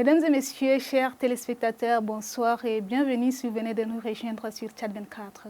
Mesdames et messieurs, chers téléspectateurs, bonsoir et bienvenue si vous venez de nous rejoindre sur Tchad 24.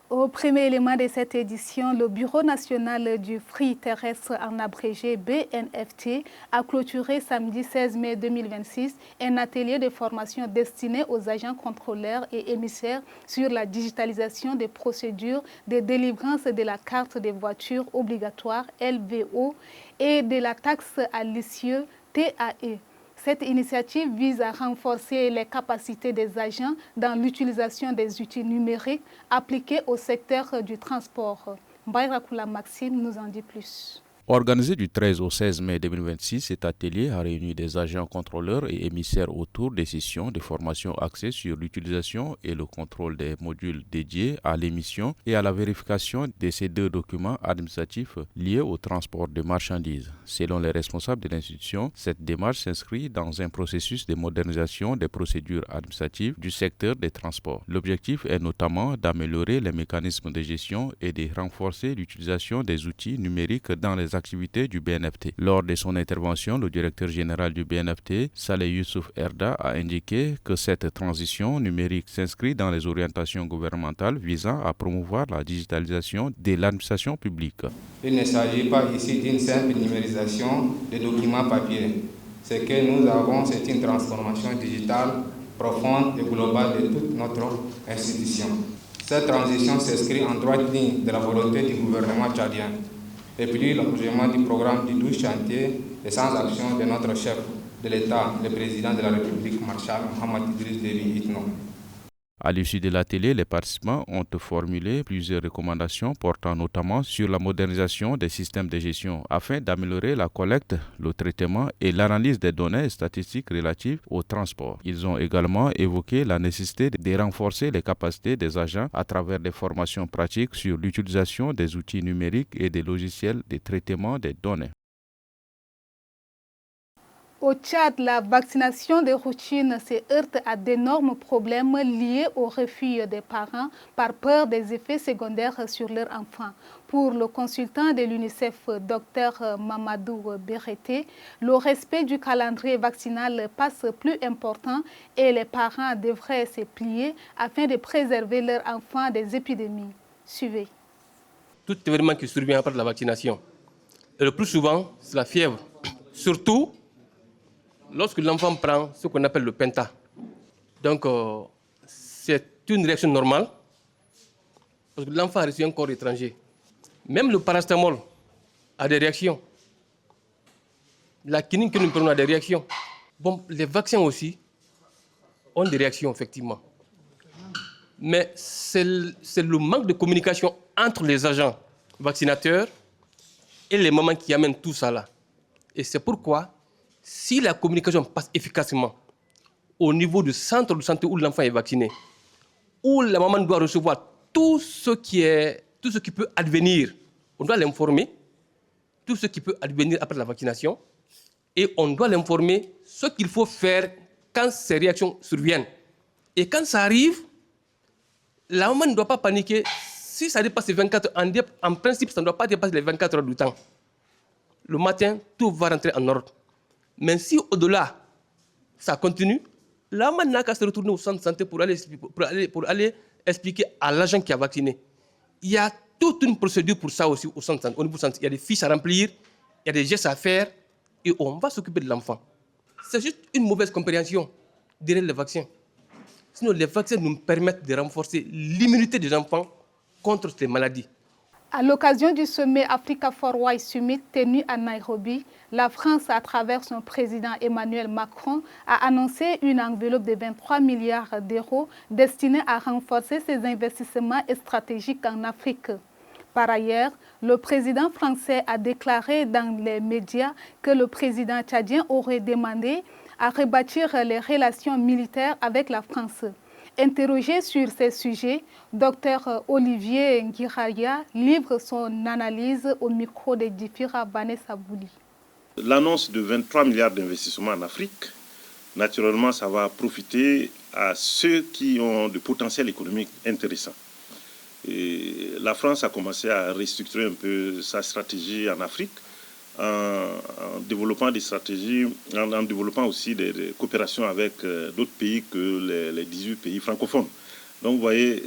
Au premier élément de cette édition, le Bureau national du fruit terrestre en abrégé BNFT a clôturé samedi 16 mai 2026 un atelier de formation destiné aux agents contrôleurs et émissaires sur la digitalisation des procédures de délivrance de la carte des voitures obligatoire LVO et de la taxe à l'essieu TAE. Cette initiative vise à renforcer les capacités des agents dans l'utilisation des outils numériques appliqués au secteur du transport. Mbaïrakoula Maxime nous en dit plus. Organisé du 13 au 16 mai 2026, cet atelier a réuni des agents contrôleurs et émissaires autour des sessions de formation axées sur l'utilisation et le contrôle des modules dédiés à l'émission et à la vérification de ces deux documents administratifs liés au transport de marchandises. Selon les responsables de l'institution, cette démarche s'inscrit dans un processus de modernisation des procédures administratives du secteur des transports. L'objectif est notamment d'améliorer les mécanismes de gestion et de renforcer l'utilisation des outils numériques dans les activités du BNFT. Lors de son intervention, le directeur général du BNFT, Saleh Youssouf Erda, a indiqué que cette transition numérique s'inscrit dans les orientations gouvernementales visant à promouvoir la digitalisation de l'administration publique. Il ne s'agit pas ici d'une simple numérisation des documents papier. Ce que nous avons, c'est une transformation digitale profonde et globale de toute notre institution. Cette transition s'inscrit en droite ligne de la volonté du gouvernement tchadien et puis l'engagement du programme du 12 chantier et sans action de notre chef de l'État, le président de la République, Marshal Mohamed Idriss Déby Itno. À l'issue de l'atelier, les participants ont formulé plusieurs recommandations portant notamment sur la modernisation des systèmes de gestion afin d'améliorer la collecte, le traitement et l'analyse des données statistiques relatives au transport. Ils ont également évoqué la nécessité de renforcer les capacités des agents à travers des formations pratiques sur l'utilisation des outils numériques et des logiciels de traitement des données. Au Tchad, la vaccination de routine se heurte à d'énormes problèmes liés au refus des parents par peur des effets secondaires sur leurs enfants. Pour le consultant de l'UNICEF, Dr Mamadou Berete, le respect du calendrier vaccinal passe plus important et les parents devraient se plier afin de préserver leurs enfants des épidémies. Suivez. Tout événement qui survient après la vaccination, et le plus souvent, c'est la fièvre. Surtout, lorsque l'enfant prend ce qu'on appelle le penta. Donc, c'est une réaction normale, parce que l'enfant a reçu un corps étranger. Même le paracétamol a des réactions. La quinine que nous prenons a des réactions. Bon, les vaccins aussi ont des réactions, effectivement. Mais c'est le manque de communication entre les agents vaccinateurs et les mamans qui amènent tout ça là. Et c'est pourquoi, si la communication passe efficacement au niveau du centre de santé où l'enfant est vacciné, où la maman doit recevoir tout ce qui peut advenir, on doit l'informer, tout ce qui peut advenir après la vaccination, et on doit l'informer ce qu'il faut faire quand ces réactions surviennent. Et quand ça arrive, la maman ne doit pas paniquer. Si ça dépasse les 24 heures, en principe, ça ne doit pas dépasser les 24 heures du temps. Le matin, tout va rentrer en ordre. Mais si au-delà, ça continue, la maman n'a qu'à se retourner au centre de santé pour aller expliquer à l'agent qui a vacciné. Il y a toute une procédure pour ça aussi au centre de santé. Au niveau du centre, il y a des fiches à remplir, il y a des gestes à faire, et on va s'occuper de l'enfant. C'est juste une mauvaise compréhension derrière les vaccins. Sinon, les vaccins nous permettent de renforcer l'immunité des enfants contre ces maladies. À l'occasion du sommet Africa Forward Summit tenu à Nairobi, la France, à travers son président Emmanuel Macron, a annoncé une enveloppe de 23 milliards d'euros destinée à renforcer ses investissements stratégiques en Afrique. Par ailleurs, le président français a déclaré dans les médias que le président tchadien aurait demandé à rebâtir les relations militaires avec la France. Interrogé sur ces sujets, Dr Olivier Ngiraria livre son analyse au micro de Difira Vanessa Bouli. L'annonce de 23 milliards d'investissements en Afrique, naturellement, ça va profiter à ceux qui ont de potentiel économique intéressant. Et la France a commencé à restructurer un peu sa stratégie en Afrique en développant des stratégies, en développant aussi des coopérations avec d'autres pays que les 18 pays francophones. Donc vous voyez,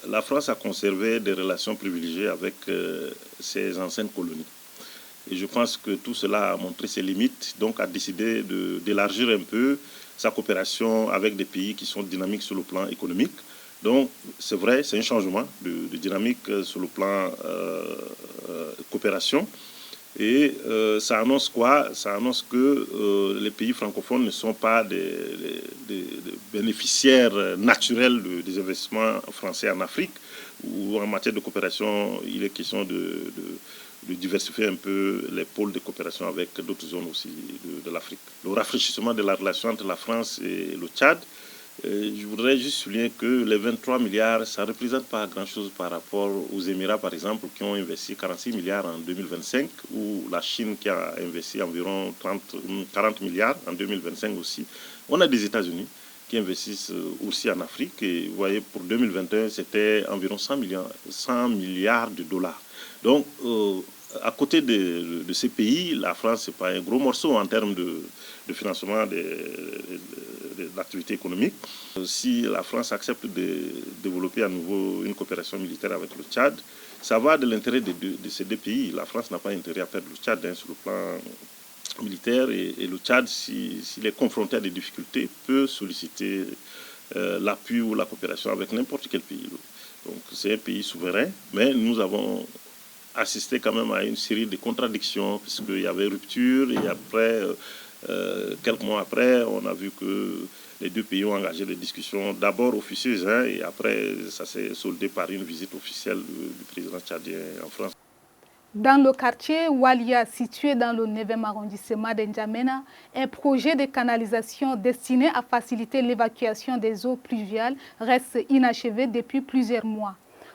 la France a conservé des relations privilégiées avec ses anciennes colonies. Et je pense que tout cela a montré ses limites, donc a décidé d'élargir un peu sa coopération avec des pays qui sont dynamiques sur le plan économique. Donc c'est vrai, c'est un changement de dynamique sur le plan coopération. Et ça annonce quoi? Ça annonce que les pays francophones ne sont pas des bénéficiaires naturels des investissements français en Afrique, où en matière de coopération, il est question de diversifier un peu les pôles de coopération avec d'autres zones aussi de l'Afrique. Le rafraîchissement de la relation entre la France et le Tchad, je voudrais juste souligner que les 23 milliards, ça ne représente pas grand-chose par rapport aux Émirats, par exemple, qui ont investi 46 milliards en 2025, ou la Chine qui a investi environ 40 milliards en 2025 aussi. On a des États-Unis qui investissent aussi en Afrique, et vous voyez, pour 2021, c'était environ 100 milliards de dollars. Donc, à côté de ces pays, la France, ce n'est pas un gros morceau en termes de financement de l'activité économique. Si la France accepte de développer à nouveau une coopération militaire avec le Tchad, ça va de l'intérêt de ces deux pays. La France n'a pas intérêt à perdre le Tchad sur le plan militaire, et le Tchad, s'il est confronté à des difficultés, peut solliciter l'appui ou la coopération avec n'importe quel pays. Donc c'est un pays souverain, mais nous avons assisté quand même à une série de contradictions, puisqu'il y avait rupture, et après, quelques mois après, on a vu que les deux pays ont engagé des discussions d'abord officieuses, et après ça s'est soldé par une visite officielle du président tchadien en France. Dans le quartier Walia, situé dans le 9e arrondissement d'Njamena, un projet de canalisation destiné à faciliter l'évacuation des eaux pluviales reste inachevé depuis plusieurs mois.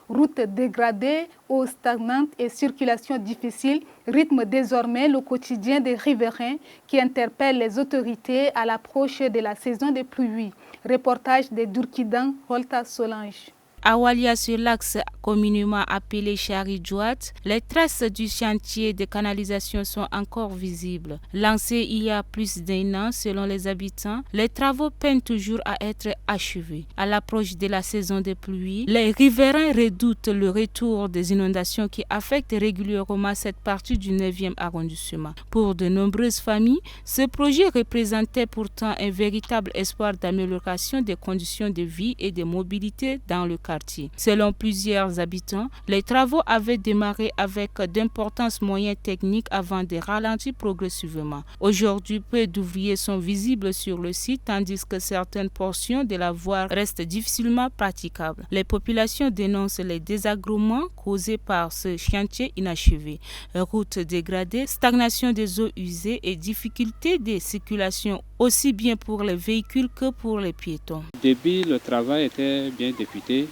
Routes dégradées, eau stagnante et circulation difficile rythment désormais le quotidien des riverains qui interpellent les autorités à l'approche de la saison des pluies. Reportage de Durkidan Holta Solange. À Walia, sur l'axe communément appelé Chari-Djouat, les traces du chantier de canalisation sont encore visibles. Lancés il y a plus d'1 an, selon les habitants, les travaux peinent toujours à être achevés. À l'approche de la saison des pluies, les riverains redoutent le retour des inondations qui affectent régulièrement cette partie du 9e arrondissement. Pour de nombreuses familles, ce projet représentait pourtant un véritable espoir d'amélioration des conditions de vie et de mobilité dans le quartier. Selon plusieurs habitants, les travaux avaient démarré avec d'importants moyens techniques avant de ralentir progressivement. Aujourd'hui, peu d'ouvriers sont visibles sur le site, tandis que certaines portions de la voie restent difficilement praticables. Les populations dénoncent les désagréments causés par ce chantier inachevé. Routes dégradées, stagnation des eaux usées et difficultés de circulation aussi bien pour les véhicules que pour les piétons. Au début, le travail était bien débuté.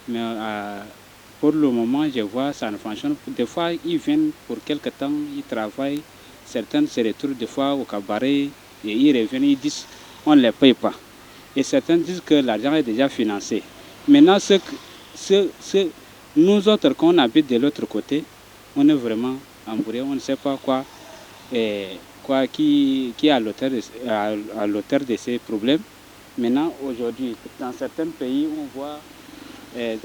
Mais pour le moment, je vois ça ne fonctionne pas. Des fois, ils viennent pour quelque temps, ils travaillent. Certains se retrouvent des fois au cabaret et ils reviennent, ils disent on ne les paye pas. Et certains disent que l'argent est déjà financé. Maintenant, nous autres, quand on habite de l'autre côté, on est vraiment embrouillés, on ne sait pas qui est à l'auteur de ces problèmes. Maintenant, aujourd'hui, dans certains pays, on voit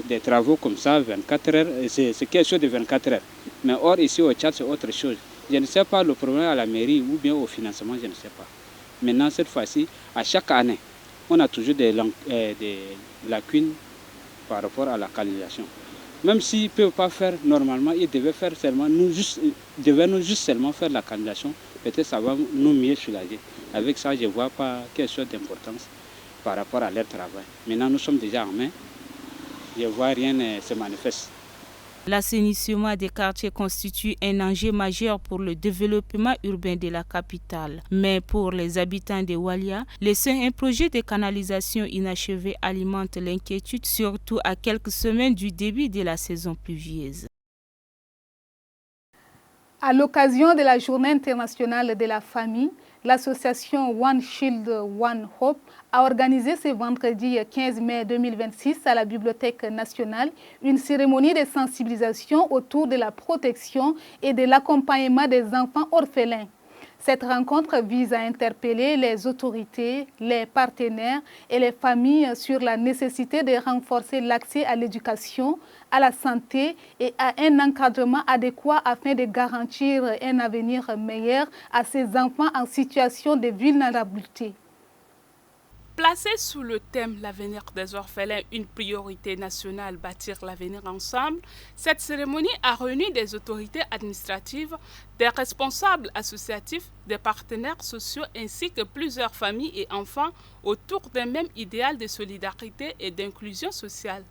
des travaux comme ça, 24 heures, c'est quelque chose de 24 heures. Mais or, ici au Tchad, c'est autre chose. Je ne sais pas le problème à la mairie ou bien au financement, je ne sais pas. Maintenant, cette fois-ci, à chaque année, on a toujours des lacunes par rapport à la canalisation. Même s'ils ne peuvent pas faire normalement, ils devaient faire seulement, nous juste seulement faire la canalisation. Peut-être ça va nous mieux soulager. Avec ça, je ne vois pas quelque chose d'importance par rapport à leur travail. Maintenant, nous sommes déjà en main. Je vois rien se manifeste. L'assainissement des quartiers constitue un enjeu majeur pour le développement urbain de la capitale. Mais pour les habitants de Walia, laisser un projet de canalisation inachevé alimente l'inquiétude, surtout à quelques semaines du début de la saison pluvieuse. À l'occasion de la Journée internationale de la famille, l'association One Shield, One Hope a organisé ce vendredi 15 mai 2026 à la Bibliothèque nationale une cérémonie de sensibilisation autour de la protection et de l'accompagnement des enfants orphelins. Cette rencontre vise à interpeller les autorités, les partenaires et les familles sur la nécessité de renforcer l'accès à l'éducation, à la santé et à un encadrement adéquat afin de garantir un avenir meilleur à ces enfants en situation de vulnérabilité. Placée sous le thème « L'avenir des orphelins, une priorité nationale, bâtir l'avenir ensemble », cette cérémonie a réuni des autorités administratives, des responsables associatifs, des partenaires sociaux ainsi que plusieurs familles et enfants autour d'un même idéal de solidarité et d'inclusion sociale.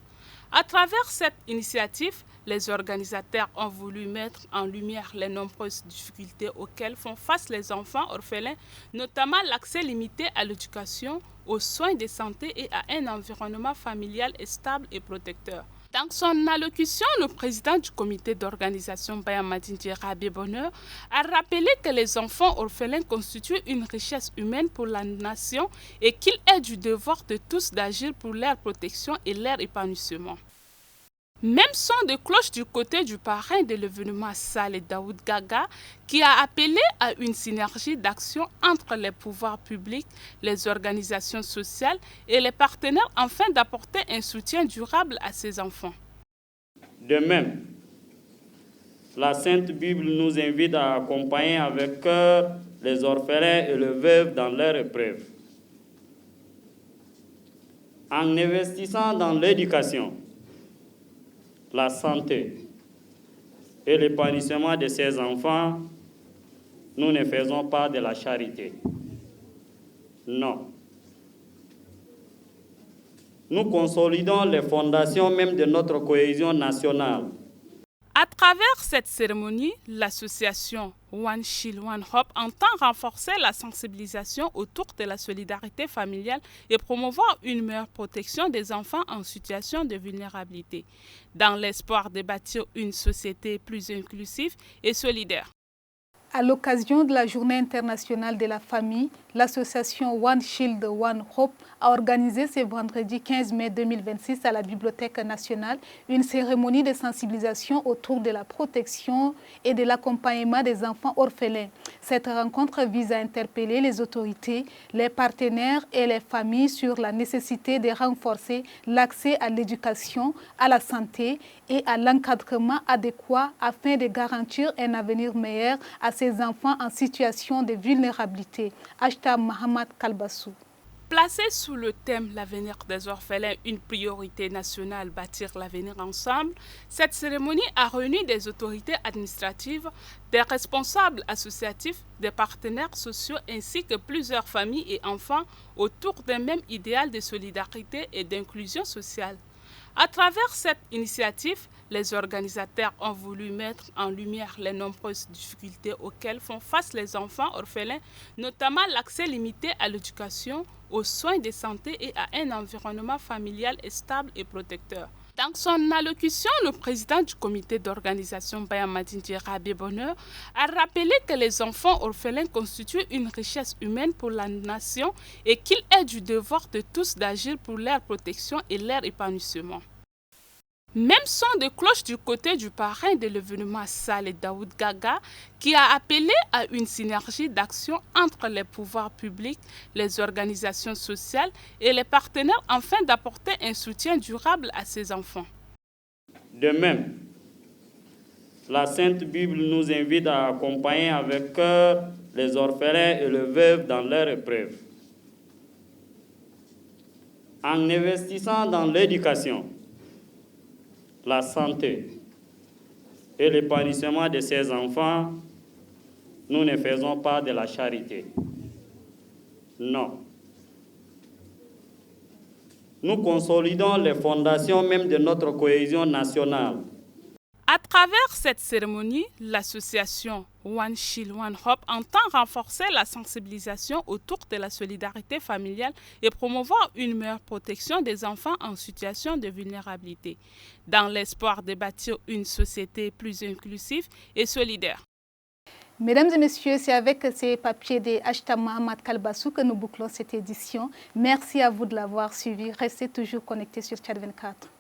À travers cette initiative, les organisateurs ont voulu mettre en lumière les nombreuses difficultés auxquelles font face les enfants orphelins, notamment l'accès limité à l'éducation, aux soins de santé et à un environnement familial stable et protecteur. Dans son allocution, le président du comité d'organisation Bayamadine Djerabe Bonheur a rappelé que les enfants orphelins constituent une richesse humaine pour la nation et qu'il est du devoir de tous d'agir pour leur protection et leur épanouissement. Même son de cloche du côté du parrain de l'événement Saleh Daoud Gaga, qui a appelé à une synergie d'action entre les pouvoirs publics, les organisations sociales et les partenaires afin d'apporter un soutien durable à ces enfants. De même, la Sainte Bible nous invite à accompagner avec cœur les orphelins et les veuves dans leur épreuve. En investissant dans l'éducation, la santé et l'épanouissement de ces enfants, nous ne faisons pas de la charité. Non. Nous consolidons les fondations même de notre cohésion nationale. À travers cette cérémonie, l'association One Shield, One Hope entend renforcer la sensibilisation autour de la solidarité familiale et promouvoir une meilleure protection des enfants en situation de vulnérabilité, dans l'espoir de bâtir une société plus inclusive et solidaire. À l'occasion de la Journée internationale de la famille, l'association One Shield, One Hope a organisé ce vendredi 15 mai 2026 à la Bibliothèque nationale une cérémonie de sensibilisation autour de la protection et de l'accompagnement des enfants orphelins. Cette rencontre vise à interpeller les autorités, les partenaires et les familles sur la nécessité de renforcer l'accès à l'éducation, à la santé et à l'encadrement adéquat afin de garantir un avenir meilleur à ces enfants en situation de vulnérabilité. Ashta Mohamed Kalbassou. Placée sous le thème « L'avenir des orphelins, une priorité nationale, bâtir l'avenir ensemble », cette cérémonie a réuni des autorités administratives, des responsables associatifs, des partenaires sociaux ainsi que plusieurs familles et enfants autour d'un même idéal de solidarité et d'inclusion sociale. À travers cette initiative, les organisateurs ont voulu mettre en lumière les nombreuses difficultés auxquelles font face les enfants orphelins, notamment l'accès limité à l'éducation, aux soins de santé et à un environnement familial stable et protecteur. Dans son allocution, le président du comité d'organisation Bayamadine Djerabe Bonheur a rappelé que les enfants orphelins constituent une richesse humaine pour la nation et qu'il est du devoir de tous d'agir pour leur protection et leur épanouissement. Même son de cloche du côté du parrain de l'événement Saleh Daoud Gaga, qui a appelé à une synergie d'action entre les pouvoirs publics, les organisations sociales et les partenaires afin d'apporter un soutien durable à ces enfants. De même, la Sainte Bible nous invite à accompagner avec cœur les orphelins et les veuves dans leur épreuve. En investissant dans l'éducation, la santé et l'épanouissement de ces enfants, nous ne faisons pas de la charité. Non. Nous consolidons les fondations même de notre cohésion nationale. À travers cette cérémonie, l'association One Shield, One Hope entend renforcer la sensibilisation autour de la solidarité familiale et promouvoir une meilleure protection des enfants en situation de vulnérabilité, dans l'espoir de bâtir une société plus inclusive et solidaire. Mesdames et messieurs, c'est avec ces papiers des Ashta Mohamed Kalbassou que nous bouclons cette édition. Merci à vous de l'avoir suivi. Restez toujours connectés sur Tchad 24.